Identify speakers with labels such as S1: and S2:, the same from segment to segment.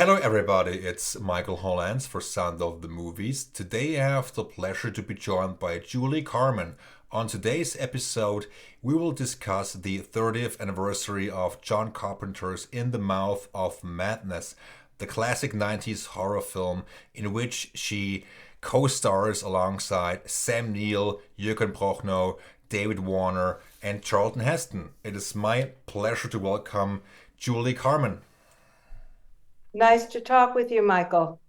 S1: Hello, everybody. It's Michael Hollands for Sound of the Movies. Today I have the pleasure to be joined by Julie Carmen. On today's episode, we will discuss the 30th anniversary of John Carpenter's In the Mouth of Madness, the classic 90s horror film in which she co stars alongside Sam Neill, Jürgen Prochnow, David Warner, and Charlton Heston. It is my pleasure to welcome Julie Carmen.
S2: Nice to talk with you, Michael.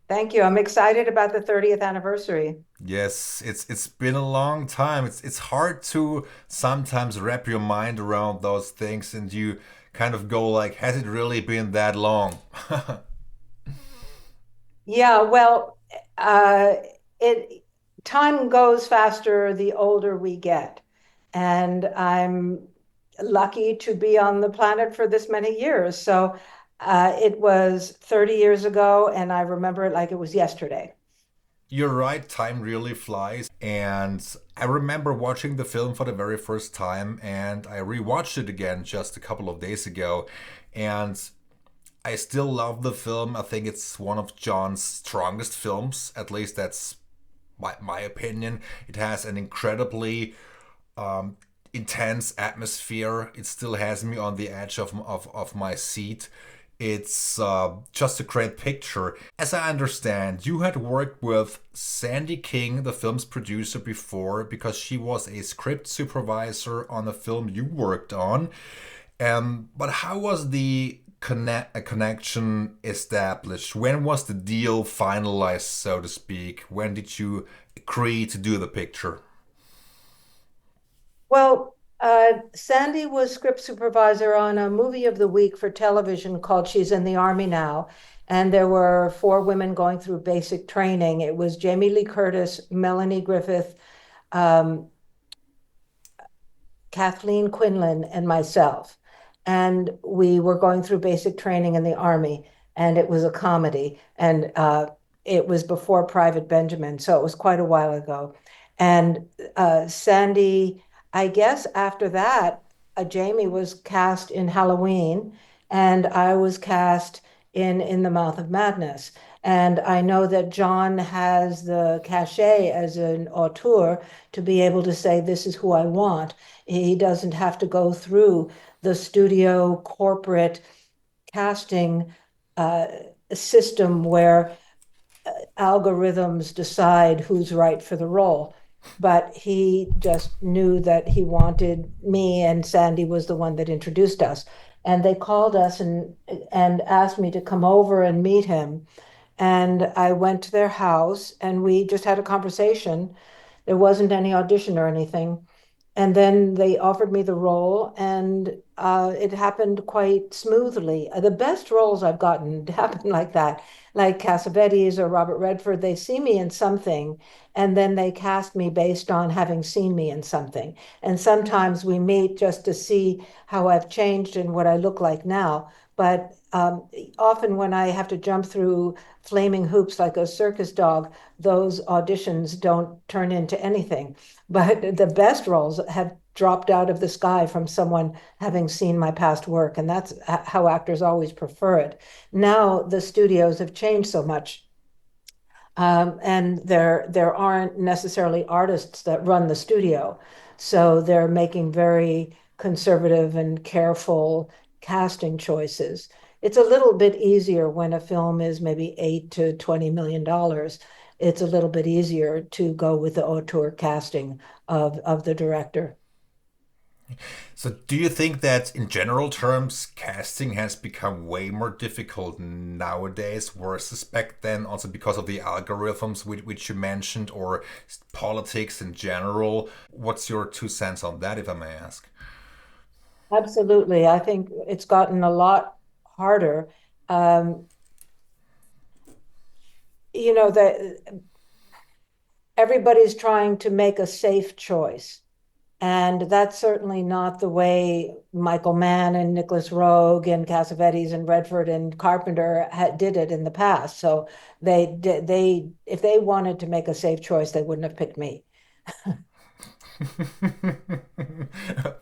S2: Thank you. I'm excited about the 30th anniversary.
S1: Yes, it's been a long time. It's hard to sometimes wrap your mind around those things and you kind of go like, has it really been that long?
S2: Yeah, well, uh, it time goes faster the older we get, and I'm lucky to be on the planet for this many years. So, it was 30 years ago, and I remember it like it was yesterday.
S1: You're right, time really flies. And I remember watching the film for the very first time and I rewatched it again just a couple of days ago. And I still love the film. I think it's one of John's strongest films. At least that's my opinion. It has an incredibly um, intense atmosphere. It still has me on the edge of my seat. It's just a great picture. As I understand, you had worked with Sandy King, the film's producer, before because she was a script supervisor on the film you worked on. But how was the a connection established? When was the deal finalized, so to speak? When did you agree to do the picture?
S2: Well, Sandy was script supervisor on a movie of the week for television called She's in the Army Now. And there were four women going through basic training. It was Jamie Lee Curtis, Melanie Griffith, um, Kathleen Quinlan, and myself. And we were going through basic training in the Army, and it was a comedy. And it was before Private Benjamin, so it was quite a while ago. And Sandy, I guess after that, Jamie was cast in Halloween, and I was cast in the Mouth of Madness. And I know that John has the cachet as an auteur to be able to say, this is who I want. He doesn't have to go through the studio corporate casting uh, system where algorithms decide who's right for the role. But he just knew that he wanted me, and Sandy was the one that introduced us. And they called us and asked me to come over and meet him. And I went to their house and we just had a conversation. There wasn't any audition or anything. And then they offered me the role, and it happened quite smoothly. The best roles I've gotten happen like that, like Cassavetes or Robert Redford. They see me in something, and then they cast me based on having seen me in something. And sometimes we meet just to see how I've changed and what I look like now. But often when I have to jump through flaming hoops like a circus dog, those auditions don't turn into anything. But the best roles have dropped out of the sky from someone having seen my past work, and that's how actors always prefer it. Now the studios have changed so much, and there aren't necessarily artists that run the studio, so they're making very conservative and careful casting choices. It's a little bit easier when a film is maybe $8 to $20 million. It's a little bit easier to go with the auteur casting of the director.
S1: So, do you think that in general terms, casting has become way more difficult nowadays versus back then, also because of the algorithms which you mentioned, or politics in general? What's your two cents on that, if I may ask?
S2: Absolutely. I think it's gotten a lot harder. Um, that everybody's trying to make a safe choice. And that's certainly not the way Michael Mann and Nicholas Roeg and Cassavetes and Redford and Carpenter did it in the past. So if they wanted to make a safe choice, they wouldn't have picked me.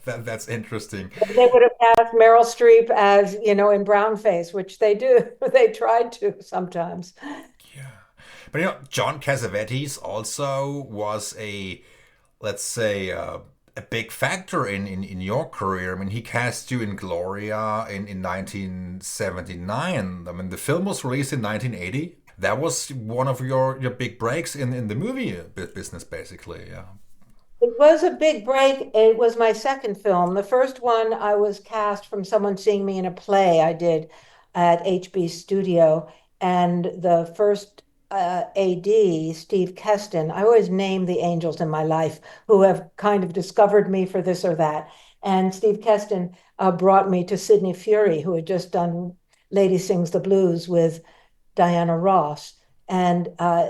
S1: That's interesting.
S2: They would have cast Meryl Streep as, in brownface, which they do. They tried to sometimes.
S1: Yeah. But John Cassavetes also was let's say, a big factor in your career. I mean, he cast you in Gloria in 1979. I mean, the film was released in 1980. That was one of your big breaks in the movie business, basically. Yeah.
S2: It was a big break. It was my second film. The first one I was cast from someone seeing me in a play I did at HB Studio. And the first AD, Steve Keston, I always name the angels in my life who have kind of discovered me for this or that. And Steve Keston brought me to Sidney Furie, who had just done Lady Sings the Blues with Diana Ross. And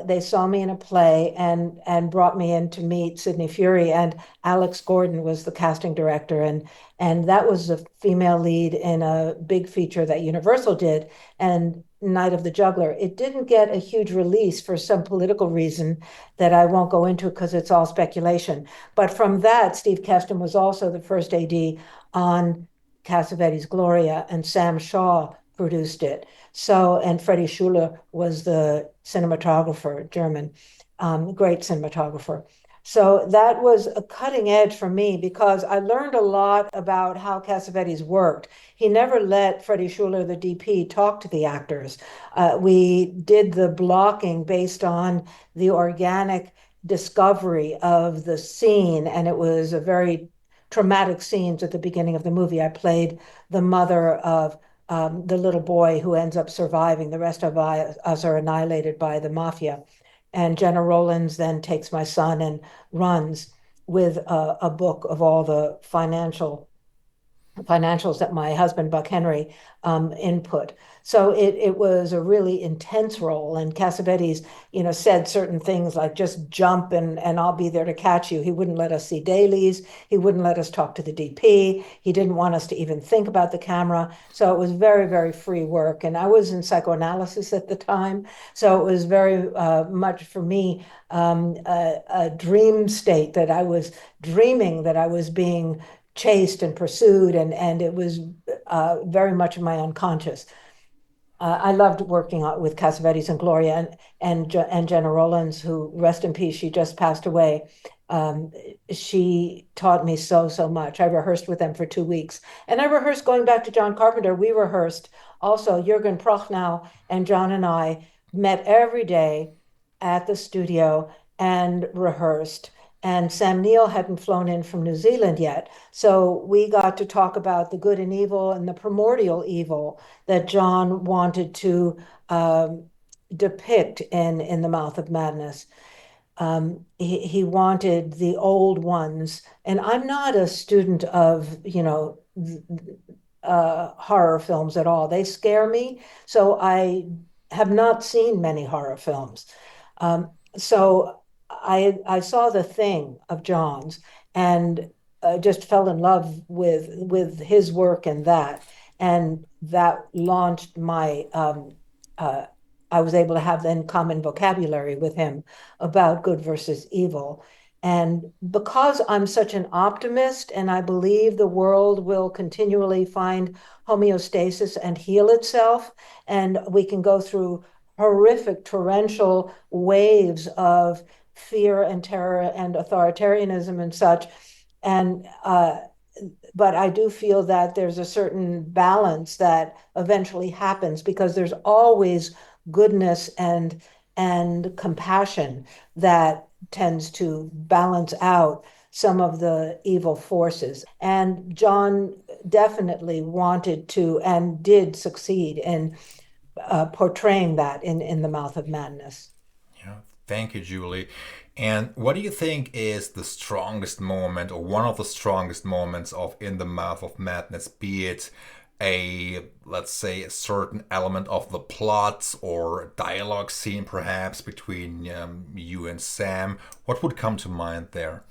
S2: they saw me in a play and brought me in to meet Sidney Furie. And Alex Gordon was the casting director. And that was a female lead in a big feature that Universal did, and Night of the Juggler. It didn't get a huge release for some political reason that I won't go into because it's all speculation. But from that, Steve Keston was also the first AD on Cassavetes' Gloria, and Sam Shaw produced it. So, and Freddie Schuler was the cinematographer, German, great cinematographer. So that was a cutting edge for me because I learned a lot about how Cassavetes worked. He never let Freddie Schuler, the DP, talk to the actors. We did the blocking based on the organic discovery of the scene, and it was a very traumatic scenes at the beginning of the movie. I played the mother of the little boy who ends up surviving. The rest of us are annihilated by the mafia. And Jenna Rollins then takes my son and runs with a book of all the financials that my husband, Buck Henry, input. So it was a really intense role. And Cassavetes, said certain things like just jump and I'll be there to catch you. He wouldn't let us see dailies. He wouldn't let us talk to the DP. He didn't want us to even think about the camera. So it was very, very free work. And I was in psychoanalysis at the time. So it was very much for me a dream state that I was dreaming that I was being chased and pursued, and it was very much in my unconscious. I loved working with Cassavetes and Gloria and Jenna Rollins, who, rest in peace, she just passed away. Um, she taught me so much. I rehearsed with them for 2 weeks, and I rehearsed going back to John Carpenter. We rehearsed also. Jürgen Prochnow and John and I met every day at the studio and rehearsed. And Sam Neill hadn't flown in from New Zealand yet. So we got to talk about the good and evil and the primordial evil that John wanted to depict in The Mouth of Madness. He wanted the old ones. And I'm not a student of, horror films at all. They scare me. So I have not seen many horror films. So I saw The Thing of John's and just fell in love with his work and that launched my I was able to have then common vocabulary with him about good versus evil. And because I'm such an optimist and I believe the world will continually find homeostasis and heal itself, and we can go through horrific torrential waves of fear and terror and authoritarianism and such. And but I do feel that there's a certain balance that eventually happens because there's always goodness and compassion that tends to balance out some of the evil forces. And John definitely wanted to and did succeed in portraying that in The Mouth of Madness.
S1: Yeah. Thank you, Julie. And what do you think is the strongest moment or one of the strongest moments of In the Mouth of Madness, be it let's say, a certain element of the plot or a dialogue scene perhaps between you and Sam? What would come to mind there?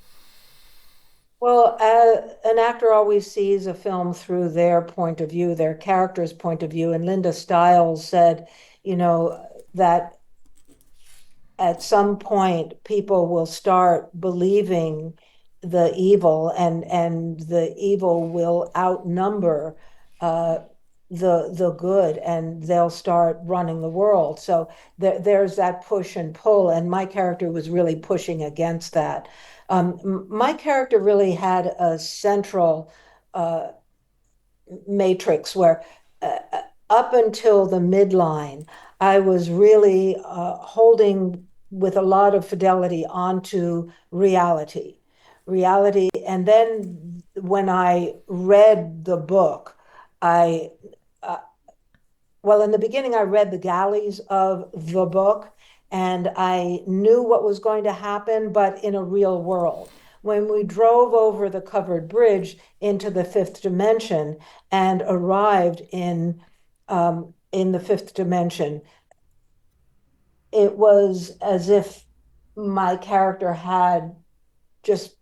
S2: Well, an actor always sees a film through their point of view, their character's point of view. And Linda Stiles said, that at some point people will start believing the evil, and the evil will outnumber uh, the good, and they'll start running the world. So there's that push and pull, and my character was really pushing against that. My character really had a central uh, matrix where up until the midline, I was really holding with a lot of fidelity onto reality. And then when I read the book, I, uh, well, in the beginning, I read the galleys of the book and I knew what was going to happen, but in a real world. When we drove over the covered bridge into the fifth dimension and arrived in the fifth dimension, it was as if my character had just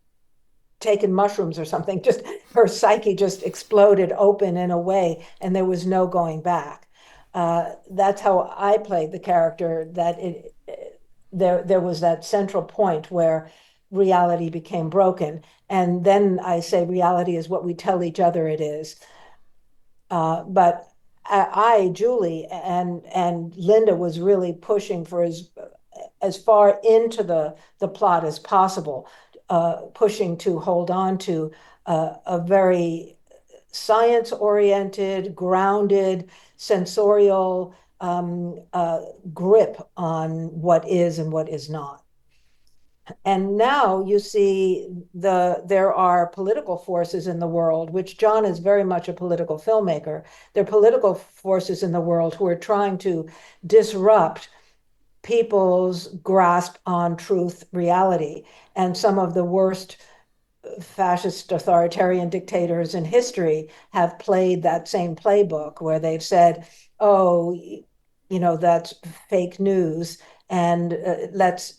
S2: taken mushrooms or something. Just her psyche just exploded open in a way, and there was no going back. That's how I played the character. That there was that central point where reality became broken, and then I say reality is what we tell each other it is. But Julie, and Linda was really pushing for as far into the plot as possible, pushing to hold on to a very science oriented, grounded, sensorial grip on what is and what is not. And now you see there are political forces in the world, which John is very much a political filmmaker. There are political forces in the world who are trying to disrupt people's grasp on truth, reality. And some of the worst fascist authoritarian dictators in history have played that same playbook where they've said, oh, that's fake news, and let's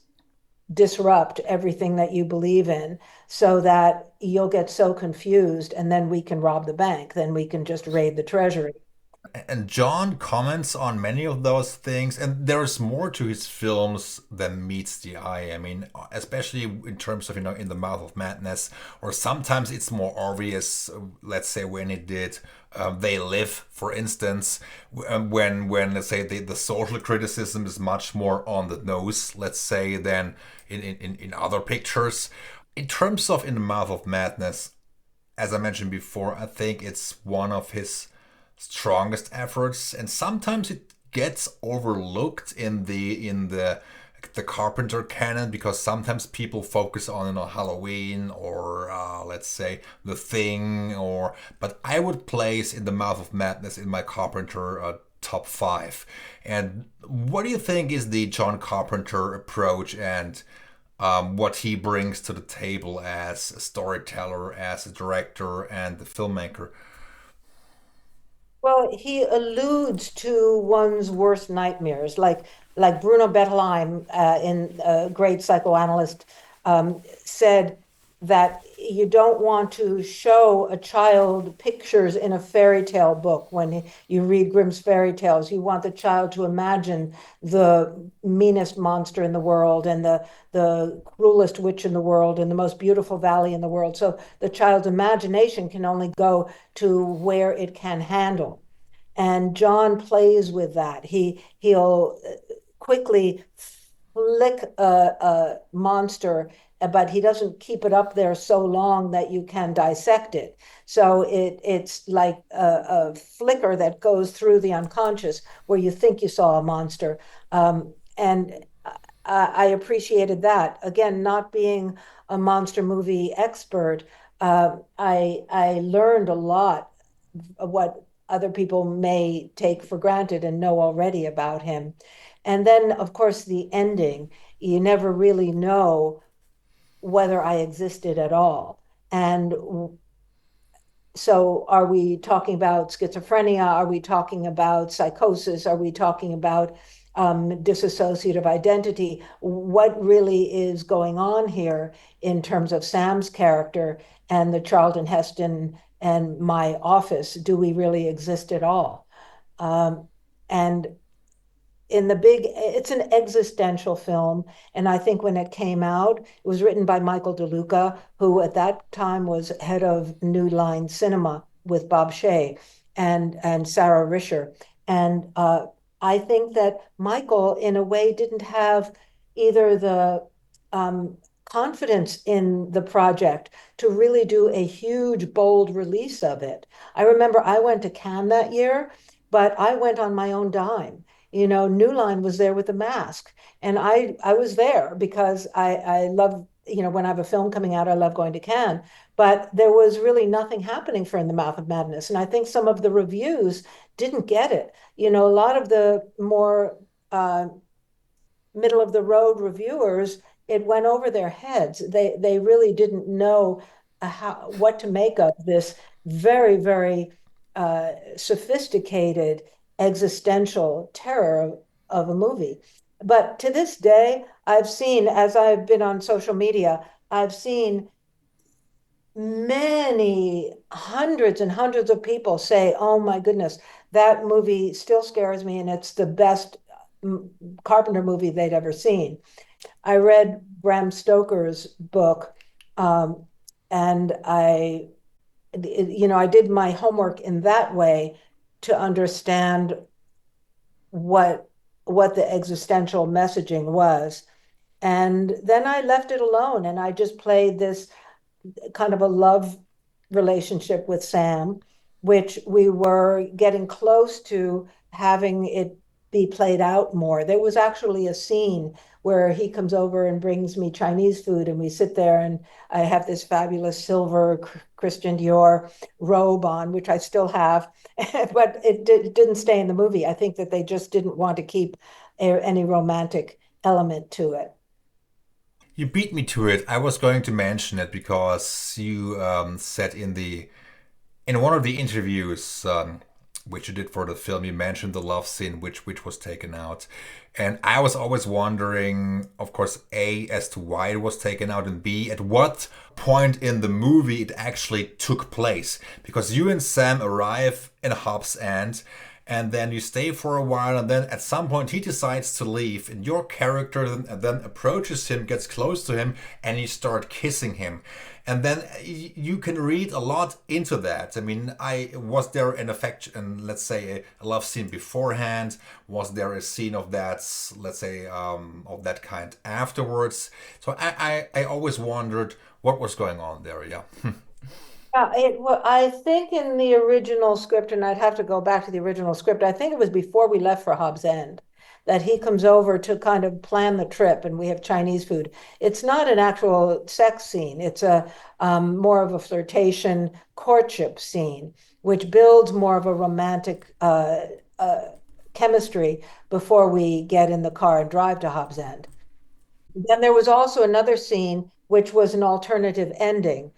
S2: disrupt everything that you believe in so that you'll get so confused, and then we can rob the bank, then we can just raid the treasury.
S1: And John comments on many of those things, and there's more to his films than meets the eye. I mean, especially in terms of, In the Mouth of Madness, or sometimes it's more obvious, let's say, when he did They Live, for instance, when let's say, the social criticism is much more on the nose, let's say, than in other pictures. In terms of In the Mouth of Madness, as I mentioned before, I think it's one of his strongest efforts, and sometimes it gets overlooked in the Carpenter canon, because sometimes people focus on, Halloween, or let's say The Thing, but I would place In the Mouth of Madness in my Carpenter top five. And what do you think is the John Carpenter approach, and what he brings to the table as a storyteller, as a director, and the filmmaker?
S2: Well, he alludes to one's worst nightmares, like Bruno Bettelheim, in a great psychoanalyst, said that you don't want to show a child pictures in a fairy tale book when you read Grimm's fairy tales. You want the child to imagine the meanest monster in the world, and the cruelest witch in the world, and the most beautiful valley in the world. So the child's imagination can only go to where it can handle. And John plays with that. He'll quickly flick a monster, but he doesn't keep it up there so long that you can dissect it. So it's like a flicker that goes through the unconscious where you think you saw a monster. And I appreciated that. Again, not being a monster movie expert, I learned a lot of what other people may take for granted and know already about him. And then, of course, the ending. You never really know whether I existed at all. And so, are we talking about schizophrenia? Are we talking about psychosis? Are we talking about dissociative identity? What really is going on here in terms of Sam's character and the Charlton Heston and my office? Do we really exist at all? Um, and in the big, it's an existential film. And I think when it came out, it was written by Michael DeLuca, who at that time was head of New Line Cinema with Bob Shaye and Sarah Risher. And I think that Michael, in a way, didn't have either the confidence in the project to really do a huge, bold release of it. I remember I went to Cannes that year, but I went on my own dime. New Line was there with a mask, and I was there because I love, when I have a film coming out, I love going to Cannes. But there was really nothing happening for In the Mouth of Madness, and I think some of the reviews didn't get it. A lot of the more middle of the road reviewers, it went over their heads. They really didn't know what to make of this very, very sophisticated existential terror of a movie. But to this day, I've seen, as I've been on social media, I've seen many hundreds and hundreds of people say, "Oh my goodness, that movie still scares me, and it's the best Carpenter movie they'd ever seen." I read Bram Stoker's book, um, and I did my homework in that way to understand what what the existential messaging was. And then I left it alone, and I just played this kind of a love relationship with Sam, which we were getting close to having it be played out more. There was actually a scene where he comes over and brings me Chinese food, and we sit there, and I have this fabulous silver Christian Dior robe on, which I still have, but it didn't stay in the movie. I think that they just didn't want to keep any romantic element to it.
S1: You beat me to it. I was going to mention it because you said in one of the interviews which you did for the film, you mentioned the love scene which was taken out, and I was always wondering, of course, A, as to why it was taken out, and B, at what point in the movie it actually took place, because you and Sam arrive in Hobbs End. And then you stay for a while, and then at some point he decides to leave, and your character then approaches him, gets close to him, and you start kissing him. And then you can read a lot into that. I mean, I was there an affection, let's say a love scene beforehand? Was there a scene of that, let's say, of that kind afterwards? So I always wondered what was going on there. Yeah.
S2: I think in the original script, and I'd have to go back to the original script, I think it was before we left for Hobbs End that he comes over to kind of plan the trip, and we have Chinese food. It's not an actual sex scene. It's a more of a flirtation courtship scene, which builds more of a romantic chemistry before we get in the car and drive to Hobbs End. Then there was also another scene, which was an alternative ending,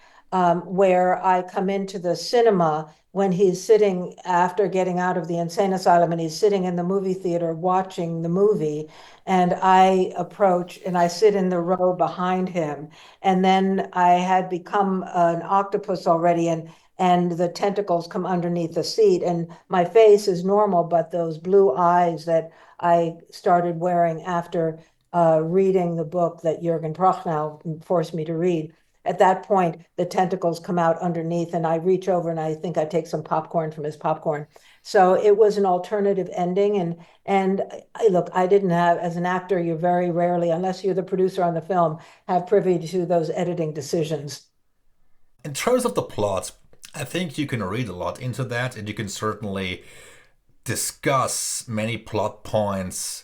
S2: where I come into the cinema when he's sitting after getting out of the insane asylum, and he's sitting in the movie theater watching the movie. And I approach and I sit in the row behind him. And then I had become an octopus already, and the tentacles come underneath the seat. And my face is normal, but those blue eyes that I started wearing after reading the book that Jürgen Prochnow forced me to read. At that point, the tentacles come out underneath, and I reach over and I think I take some popcorn from his popcorn. So it was an alternative ending. And look, I didn't have, as an actor, you very rarely, unless you're the producer on the film, have privy to those editing decisions.
S1: In terms of the plot, I think you can read a lot into that, and you can certainly discuss many plot points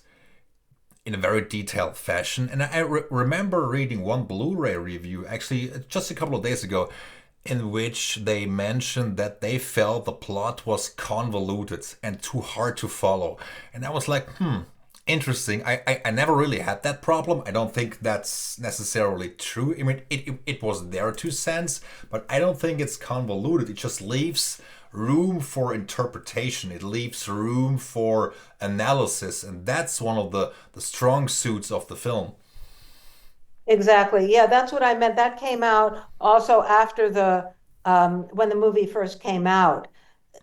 S1: in a very detailed fashion. And I remember reading one Blu-ray review, actually just a couple of days ago, in which they mentioned that they felt the plot was convoluted and too hard to follow. And I was like, interesting. I never really had that problem. I don't think that's necessarily true. I mean, it was their 2 cents, but I don't think it's convoluted. It just leaves room for interpretation. It leaves room for analysis, and that's one of the strong suits of the film.
S2: Exactly. Yeah, that's what I meant. That came out also after when the movie first came out.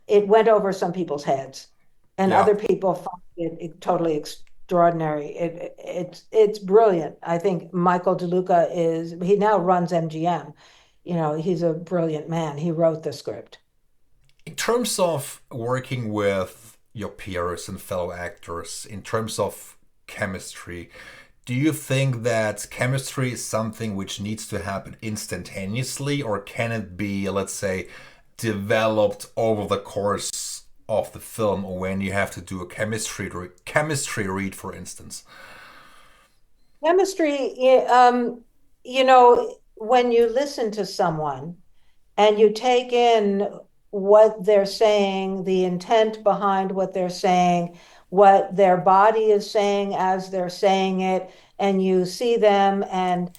S2: It went over some people's heads, and
S1: Yeah.
S2: other people found it totally extraordinary. It's brilliant. I think Michael DeLuca he now runs MGM. He's a brilliant man. He wrote the script.
S1: In terms of working with your peers and fellow actors, in terms of chemistry, do you think that chemistry is something which needs to happen instantaneously, or can it be, let's say, developed over the course of the film, or when you have to do a chemistry read, for instance?
S2: Chemistry, when you listen to someone and you take in what they're saying, the intent behind what they're saying, what their body is saying as they're saying it, and you see them and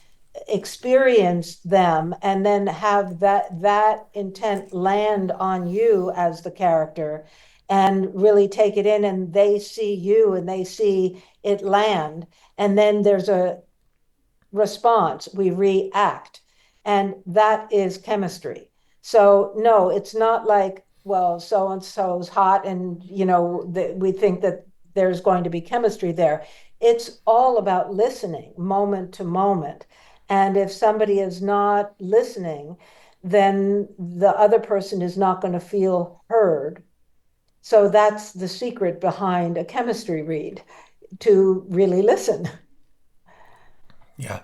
S2: experience them, and then have that intent land on you as the character, and really take it in, and they see you and they see it land, and then there's a response, we react. And that is chemistry. So, no, it's not like, well, so and so's hot, and, we think that there's going to be chemistry there. It's all about listening moment to moment. And if somebody is not listening, then the other person is not going to feel heard. So that's the secret behind a chemistry read, to really listen.
S1: Yeah,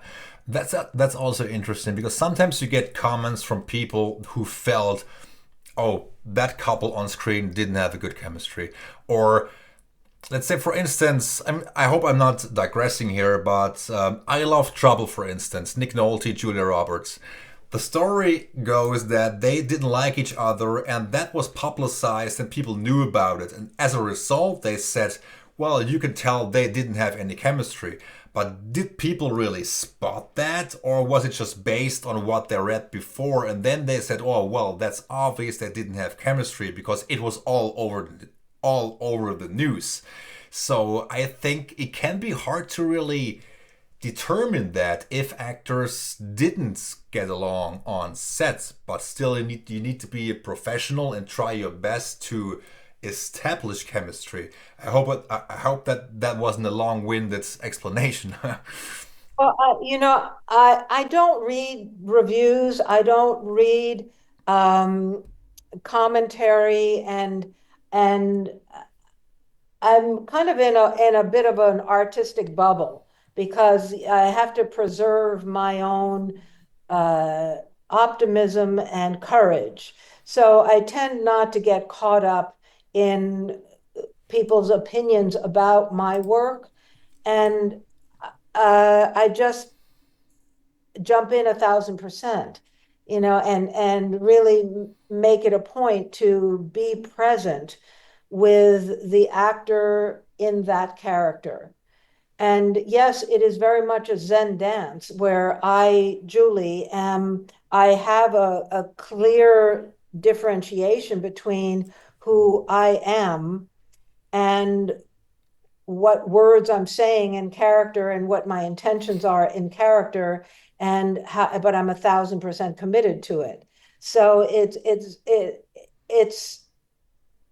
S1: that's also interesting because sometimes you get comments from people who felt, oh, that couple on screen didn't have a good chemistry, or let's say, for instance, I hope I'm not digressing here, but I Love Trouble, for instance, Nick Nolte, Julia Roberts. The story goes that they didn't like each other, and that was publicized, and people knew about it. And as a result, they said, well, you can tell they didn't have any chemistry. But did people really spot that? Or was it just based on what they read before? And then they said, oh, well, that's obvious they didn't have chemistry because it was all over the news. So I think it can be hard to really determine that if actors didn't get along on sets, but still you need to be a professional and try your best to establish chemistry. I hope that wasn't a long-winded explanation.
S2: Well, I don't read reviews. I don't read um, commentary, and I'm kind of in a bit of an artistic bubble, because I have to preserve my own uh, optimism and courage. So I tend not to get caught up in people's opinions about my work, and I just jump in 1,000%, and really make it a point to be present with the actor in that character. And yes, it is very much a Zen dance where Julie, I have a clear differentiation between who I am and what words I'm saying in character, and what my intentions are in character, but I'm 1,000% committed to it. So it's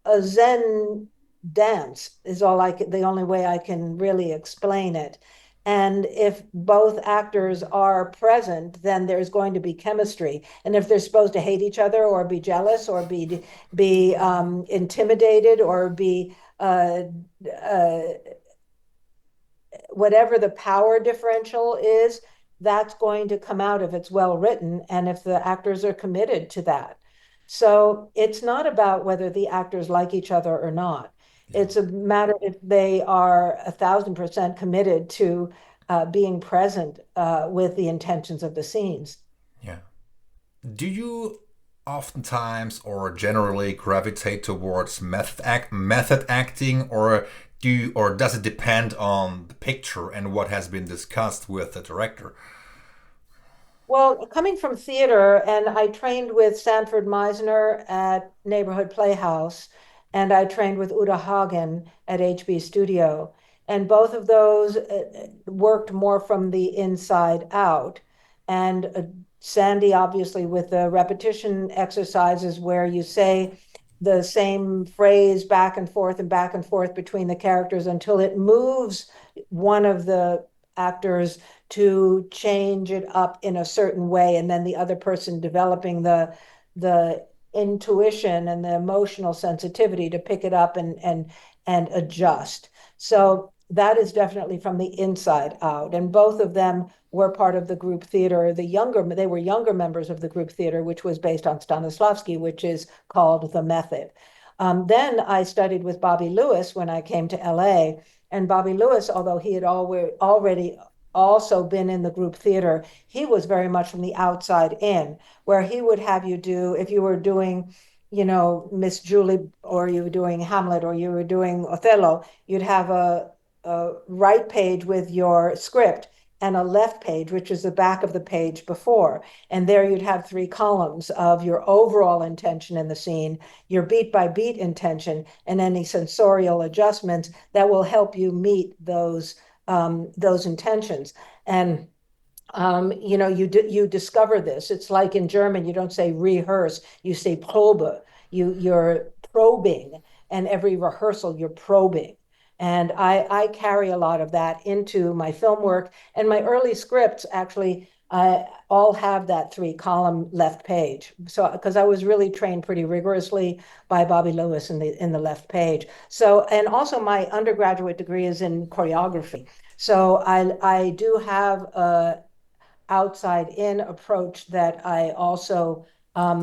S2: a Zen dance is the only way I can really explain it. And if both actors are present, then there's going to be chemistry. And if they're supposed to hate each other, or be jealous, or be intimidated, or be uh, whatever the power differential is, that's going to come out if it's well written and if the actors are committed to that. So it's not about whether the actors like each other or not.
S1: Yeah,
S2: It's a matter if they are 1,000% committed to being present with the intentions of the scenes.
S1: yeah. Do you oftentimes or generally gravitate towards method acting, or does it depend on the picture and what has been discussed with the director?
S2: Well, coming from theater, and I trained with Sanford Meisner at Neighborhood Playhouse, and I trained with Uta Hagen at HB Studio. And both of those worked more from the inside out. And Sandy, obviously, with the repetition exercises where you say the same phrase back and forth between the characters until it moves one of the actors to change it up in a certain way, and then the other person developing the intuition and the emotional sensitivity to pick it up and adjust. So that is definitely from the inside out. And both of them were part of the group theater. They were younger members of the group theater, which was based on Stanislavski, which is called The Method. Then I studied with Bobby Lewis when I came to LA. And Bobby Lewis, although he had already also been in the group theater, he was very much from the outside in, where he would have you do, if you were doing, Miss Julie, or you were doing Hamlet, or you were doing Othello, you'd have a right page with your script and a left page, which is the back of the page before. And there you'd have three columns of your overall intention in the scene, your beat by beat intention, and any sensorial adjustments that will help you meet those intentions. And you discover this. It's like in German, you don't say rehearse, you say probe. You're probing, and every rehearsal you're probing. And I carry a lot of that into my film work, and my early scripts actually all have that three-column left page. So because I was really trained pretty rigorously by Bobby Lewis in the left page. So, and also my undergraduate degree is in choreography. So I do have a outside in approach that I also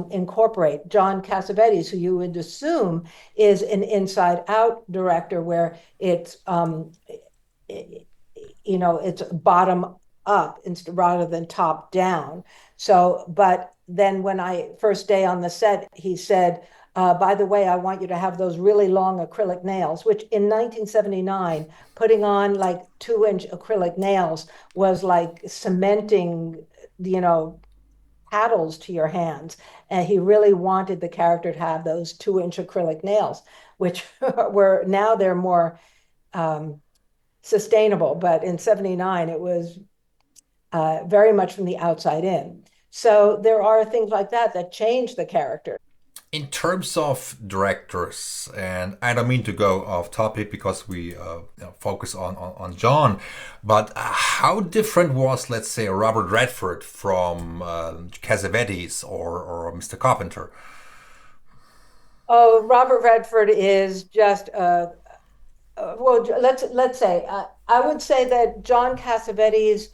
S2: incorporate. John Cassavetes, who you would assume is an inside out director, where it's bottom up rather than top down. So, but then when I first day on the set, he said, by the way, I want you to have those really long acrylic nails, which in 1979, putting on like 2-inch acrylic nails was like cementing, you know, paddles to your hands. And he really wanted the character to have those 2-inch acrylic nails, which were now they're more um, sustainable. But in 79, it was very much from the outside in. So there are things like that that change the character.
S1: In terms of directors, and I don't mean to go off topic because we focus on John, but how different was, let's say, Robert Redford from Cassavetes or Mr. Carpenter?
S2: Oh, Robert Redford is just well. Let's say I would say that John Cassavetes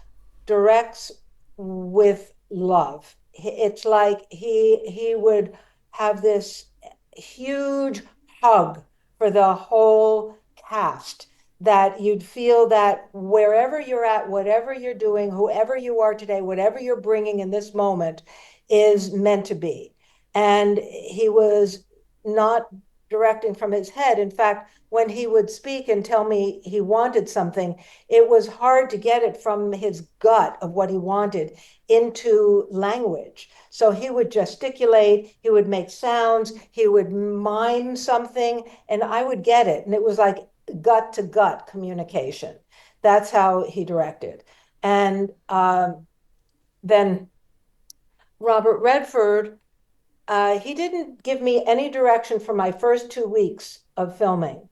S2: directs with love. It's like he would have this huge hug for the whole cast, that you'd feel that wherever you're at, whatever you're doing, whoever you are today, whatever you're bringing in this moment is meant to be. And he was not directing from his head. In fact, when he would speak and tell me he wanted something, it was hard to get it from his gut of what he wanted into language. So he would gesticulate, he would make sounds, he would mime something, and I would get it. And it was like gut to gut communication. That's how he directed. And then Robert Redford, he didn't give me any direction for my first 2 weeks of filming.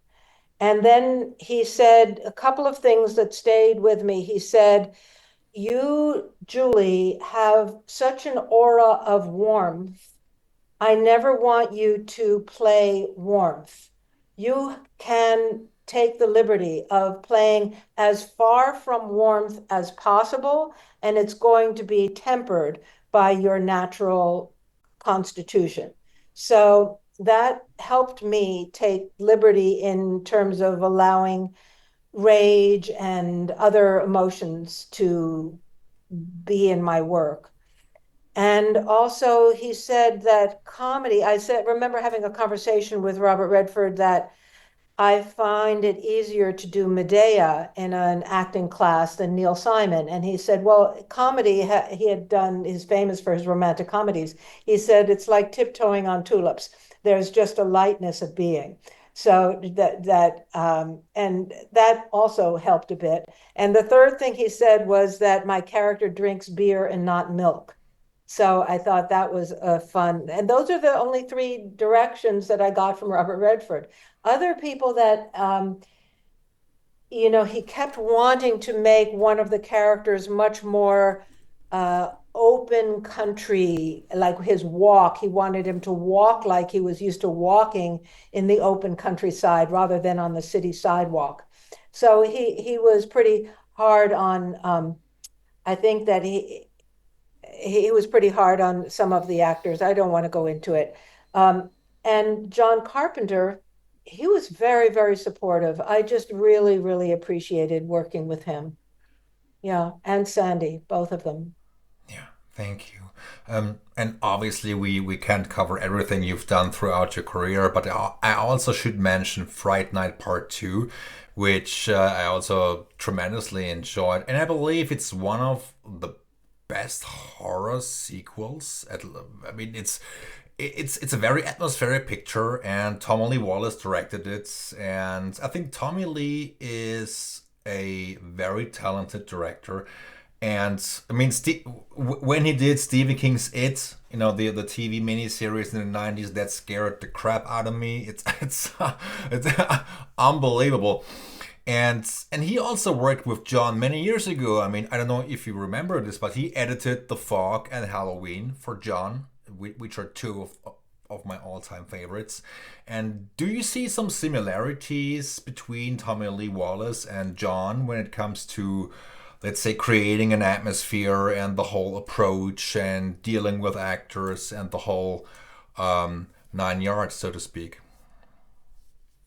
S2: And then he said a couple of things that stayed with me. He said, "You, Julie, have such an aura of warmth. I never want you to play warmth. You can take the liberty of playing as far from warmth as possible, and it's going to be tempered by your natural constitution." So that helped me take liberty in terms of allowing rage and other emotions to be in my work. And also, he said that comedy, I said, remember having a conversation with Robert Redford that I find it easier to do Medea in an acting class than Neil Simon. And he said, well, comedy, he had done, he's famous for his romantic comedies. He said, it's like tiptoeing on tulips. There's just a lightness of being. So and that also helped a bit. And the third thing he said was that my character drinks beer and not milk. So I thought that was fun. And those are the only three directions that I got from Robert Redford. Other people that, he kept wanting to make one of the characters much more open country, like his walk. He wanted him to walk like he was used to walking in the open countryside rather than on the city sidewalk. So he was pretty hard on. I think that he was pretty hard on some of the actors. I don't want to go into it. And John Carpenter, he was very, very supportive. I just really, really appreciated working with him. Yeah, and Sandy, both of them.
S1: Yeah, thank you. And obviously, we can't cover everything you've done throughout your career, but I also should mention Fright Night Part 2, which I also tremendously enjoyed. And I believe it's one of the best horror sequels. I mean, it's a very atmospheric picture, and Tommy Lee Wallace directed it. And I think Tommy Lee is a very talented director. And I mean, when he did Stephen King's It, the TV miniseries in the '90s, that scared the crap out of me. It's unbelievable. And he also worked with John many years ago. I mean, I don't know if you remember this, but he edited The Fog and Halloween for John, which are two of my all-time favorites. And do you see some similarities between Tommy Lee Wallace and John when it comes to, let's say, creating an atmosphere and the whole approach and dealing with actors and the whole 9 yards, so to speak?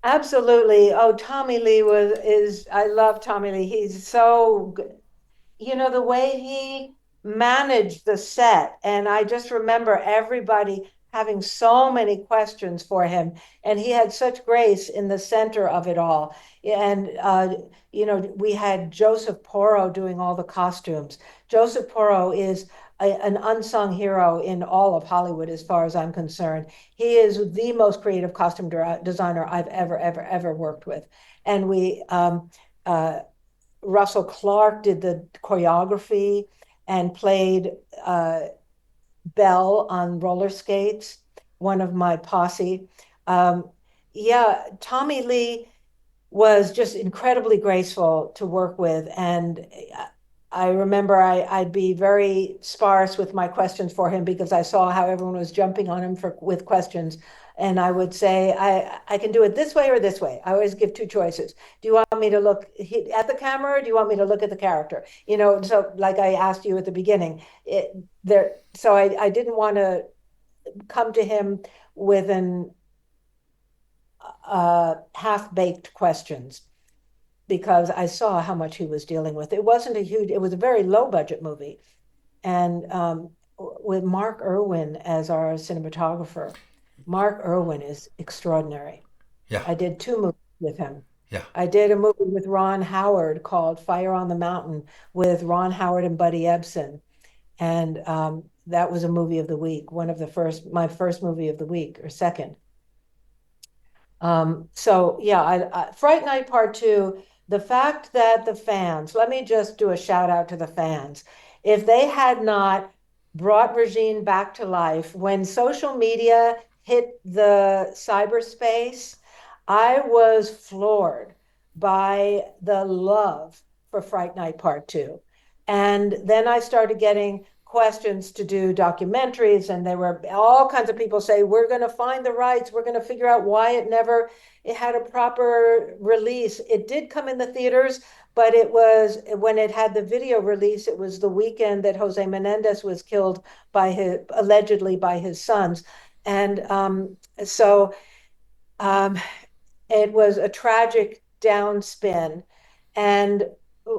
S2: Absolutely. Oh, Tommy Lee I love Tommy Lee. He's so good. The way he managed the set. And I just remember everybody having so many questions for him. And he had such grace in the center of it all. And, we had Joseph Porro doing all the costumes. Joseph Porro is an unsung hero in all of Hollywood, as far as I'm concerned. He is the most creative costume designer I've ever, ever, ever worked with. And uh, Russell Clark did the choreography and played Belle on roller skates, one of my posse. Um, yeah, Tommy Lee was just incredibly graceful to work with. And I remember I'd be very sparse with my questions for him because I saw how everyone was jumping on him with questions. And I would say, I can do it this way or this way. I always give two choices. Do you want me to look at the camera, or do you want me to look at the character? So like I asked you at the beginning, so I didn't want to come to him with an half-baked questions because I saw how much he was dealing with. It was a very low budget movie. And with Mark Irwin as our cinematographer, Mark Irwin is extraordinary.
S1: Yeah,
S2: I did two movies with him.
S1: yeah.
S2: I did a movie with Ron Howard called Fire on the Mountain with Ron Howard and Buddy Ebsen. And that was a movie of the week, my first movie of the week or second. So yeah, Fright Night Part 2, the fact that the fans, let me just do a shout out to the fans. If they had not brought Regine back to life, when social media hit the cyberspace, I was floored by the love for Fright Night Part 2. And then I started getting questions to do documentaries, and there were all kinds of people say, we're going to find the rights, we're going to figure out why it had a proper release. It did come in the theaters, but it was when it had the video release, it was the weekend that Jose Menendez was killed allegedly by his sons. And so um, it was a tragic downspin. And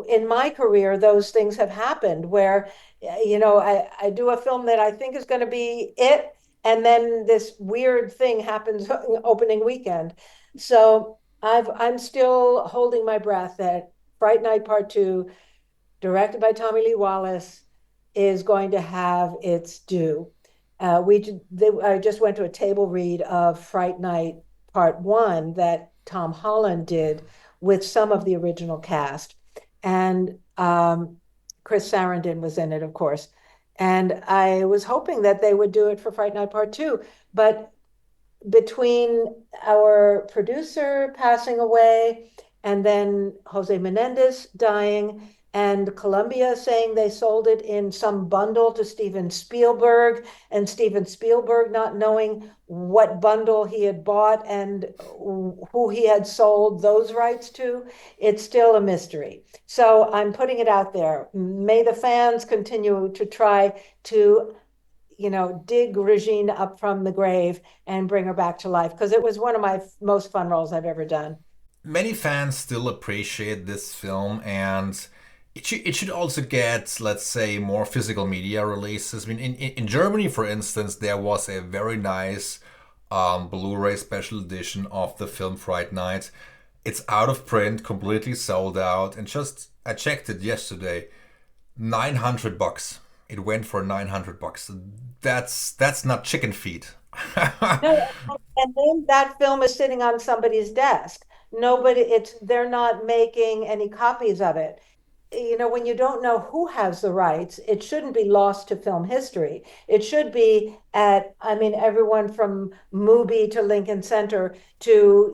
S2: in my career, those things have happened where, I do a film that I think is going to be it. And then this weird thing happens opening weekend. So I'm still holding my breath that Fright Night Part 2, directed by Tommy Lee Wallace, is going to have its due. I just went to a table read of Fright Night Part 1 that Tom Holland did with some of the original cast. And Chris Sarandon was in it, of course. And I was hoping that they would do it for Fright Night Part Two. But between our producer passing away and then Jose Menendez dying and Columbia saying they sold it in some bundle to Steven Spielberg and Steven Spielberg not knowing what bundle he had bought and who he had sold those rights to, it's still a mystery. So I'm putting it out there. May the fans continue to try to dig Regine up from the grave and bring her back to life because it was one of my most fun roles I've ever done.
S1: Many fans still appreciate this film, and it should also get, let's say, more physical media releases. I mean, in Germany, for instance, there was a very nice Blu-ray special edition of the film Fright Night. It's out of print, completely sold out, and just I checked it yesterday, 900 bucks. It went for 900 bucks. That's not chicken feet.
S2: No, and then that film is sitting on somebody's desk. They're not making any copies of it. When you don't know who has the rights, it shouldn't be lost to film history. It should be I mean, everyone from Mubi to Lincoln Center to,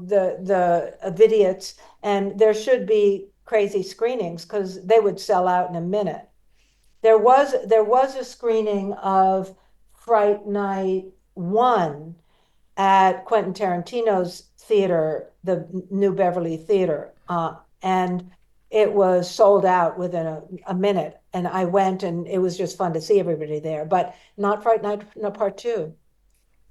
S2: the Idiots, and there should be crazy screenings because they would sell out in a minute. There was a screening of Fright Night 1 at Quentin Tarantino's theater, the New Beverly Theater, and it was sold out within a minute. And I went, and it was just fun to see everybody there, but not Fright Night no, Part Two.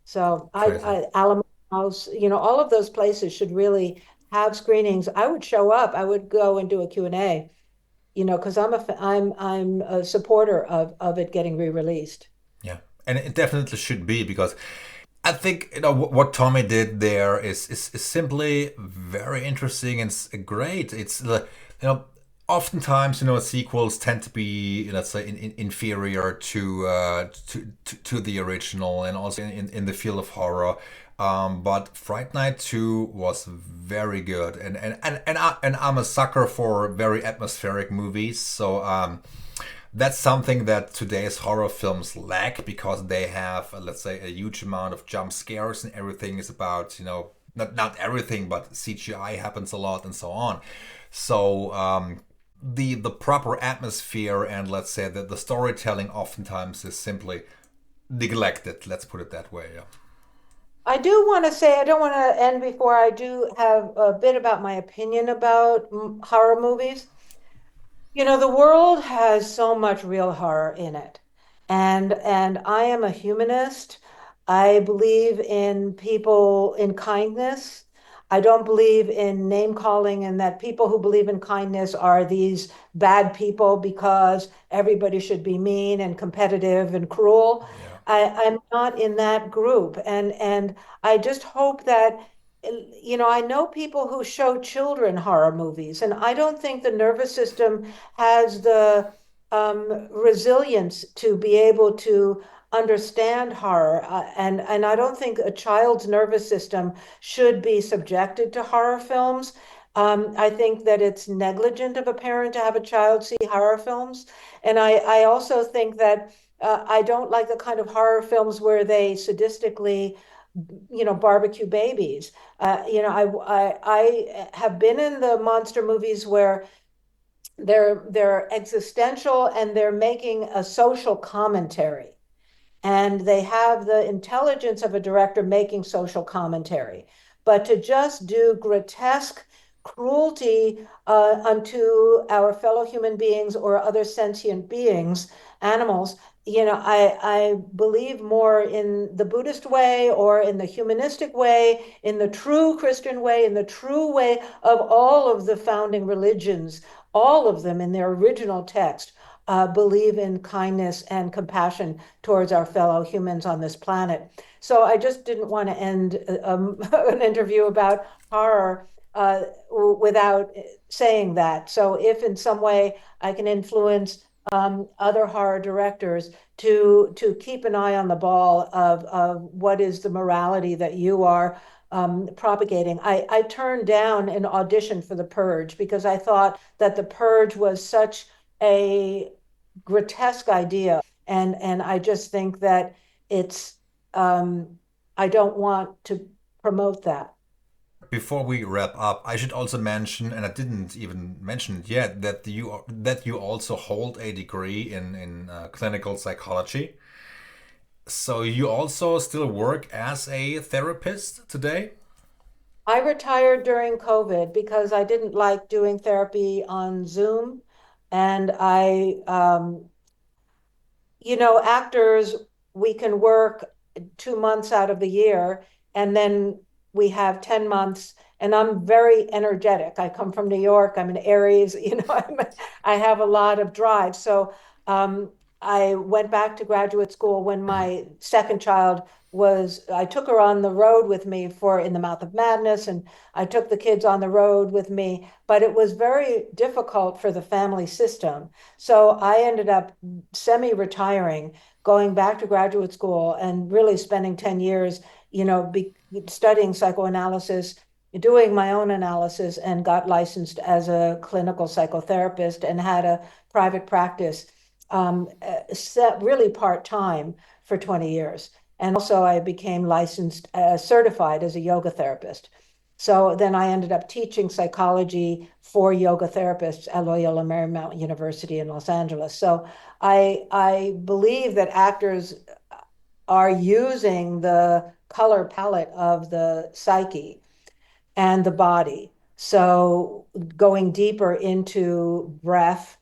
S2: So
S1: Crazy.
S2: Alamo House, all of those places should really have screenings. I would show up. I would go and do a Q&A, because I'm a supporter of it getting re-released.
S1: Yeah, and it definitely should be because I think what Tommy did there is simply very interesting and great. It's oftentimes sequels tend to be, let's say, inferior to the original, and also in the field of horror. But Fright Night 2 was very good, and I'm a sucker for very atmospheric movies. So that's something that today's horror films lack because they have, let's say, a huge amount of jump scares, and everything is about, not everything, but CGI happens a lot and so on. So the proper atmosphere and, let's say, the storytelling oftentimes is simply neglected. Let's put it that way. Yeah.
S2: I do want to say, I don't want to end before I do have a bit about my opinion about horror movies. The world has so much real horror in it. And I am a humanist. I believe in people in kindness. I don't believe in name calling and that people who believe in kindness are these bad people because everybody should be mean and competitive and cruel.
S1: Yeah.
S2: I'm not in that group. And I just hope that I know people who show children horror movies, and I don't think the nervous system has the resilience to be able to understand horror. And I don't think a child's nervous system should be subjected to horror films. I think that it's negligent of a parent to have a child see horror films. And I also think that I don't like the kind of horror films where they sadistically barbecue babies. I have been in the monster movies where they're existential and they're making a social commentary, and they have the intelligence of a director making social commentary. But to just do grotesque cruelty unto our fellow human beings or other sentient beings, animals, I believe more in the Buddhist way or in the humanistic way, in the true Christian way, in the true way of all of the founding religions, all of them in their original text believe in kindness and compassion towards our fellow humans on this planet. So I just didn't want to end an interview about horror without saying that. So if in some way I can influence other horror directors to keep an eye on the ball of what is the morality that you are propagating. I turned down an audition for The Purge because I thought that The Purge was such a grotesque idea. And I just think that it's, I don't want to promote that.
S1: Before we wrap up, I should also mention, and I didn't even mention it yet, that you also hold a degree in clinical psychology. So you also still work as a therapist today?
S2: I retired during COVID because I didn't like doing therapy on Zoom. And actors, we can work 2 months out of the year, and then we have 10 months. And I'm very energetic. I come from New York. I'm an Aries. I have a lot of drive. So um, I went back to graduate school when my second child I took her on the road with me for In the Mouth of Madness, and I took the kids on the road with me, but it was very difficult for the family system. So I ended up semi-retiring, going back to graduate school and really spending 10 years, studying psychoanalysis, doing my own analysis, and got licensed as a clinical psychotherapist and had a private practice, really part-time for 20 years. And also I became licensed, certified as a yoga therapist. So then I ended up teaching psychology for yoga therapists at Loyola Marymount University in Los Angeles. So I believe that actors are using the color palette of the psyche and the body. So going deeper into breath,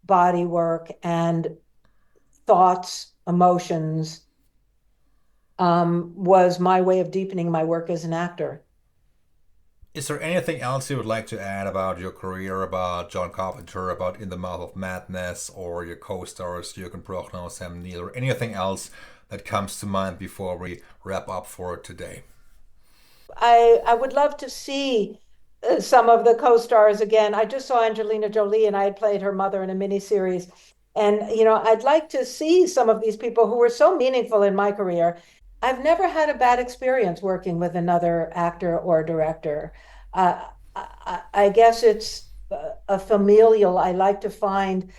S2: body work, and thoughts, emotions, was my way of deepening my work as an actor.
S1: Is there anything else you would like to add about your career, about John Carpenter, about In the Mouth of Madness, or your co-stars Jürgen Prochnow, Sam Neill, or anything else that comes to mind before we wrap up for today?
S2: I would love to see some of the co-stars again. I just saw Angelina Jolie, and I had played her mother in a miniseries. And I'd like to see some of these people who were so meaningful in my career. I've never had a bad experience working with another actor or director. I guess it's a familial. I like to find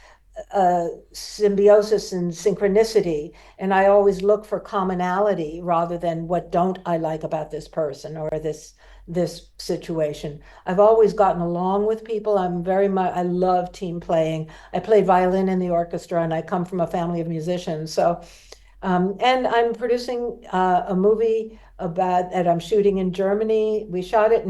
S2: symbiosis and synchronicity, and I always look for commonality rather than what don't I like about this person or this situation. I've always gotten along with people. I love team playing. I played violin in the orchestra, and I come from a family of musicians. So and I'm producing a movie about that I'm shooting in Germany. We shot it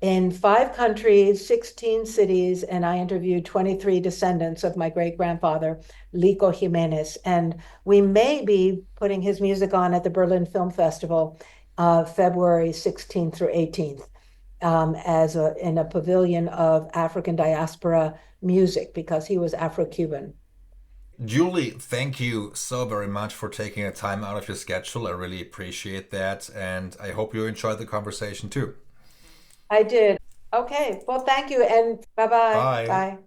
S2: in 5 countries, 16 cities, and I interviewed 23 descendants of my great grandfather, Lico Jimenez. And we may be putting his music on at the Berlin Film Festival, February 16th through 18th, in a pavilion of African diaspora music because he was Afro-Cuban.
S1: Julie, thank you so very much for taking the time out of your schedule. I really appreciate that, and I hope you enjoyed the conversation too.
S2: I did. Okay. Well, thank you, and bye-bye.
S1: Bye.
S2: Bye.